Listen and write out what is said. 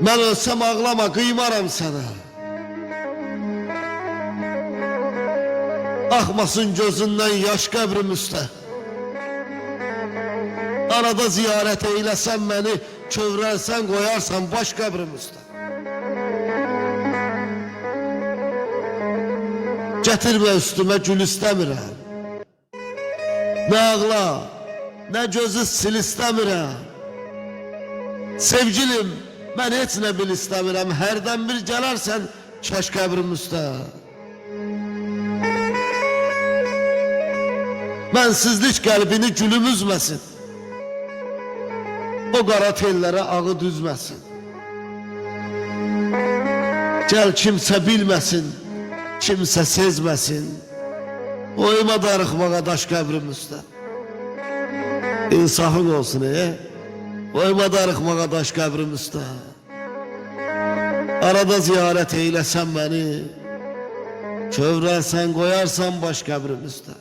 Mən ölsəm ağlama, qıymaram sənə. Axmasın gözündən yaş qəbrim üstə. Arada ziyarət eyləsən məni, kövrəlsən qoyarsan baş qəbrim üstə. Gətirmə üstümə gül istəmirəm. Nə ağla, nə gözü sil istəmirəm. Sevgilim, mən heç nə bil istəmirəm. Hərdən bir gələrsən kaş qəbrim üstə. Mənsizlik qəlbini gülüm üzməsin. O qara tellərə ağı düzməsin. Gəl kimsə bilməsin, kimsə sezməsin. Oyma darıxmağa daş qəbrim üstə. İnsafın olsun Oyma darıxmağa daş qəbrim üstə. Arada ziyarət eyləsən məni, kövrəlsən qoyarsan baş qəbrim üstə.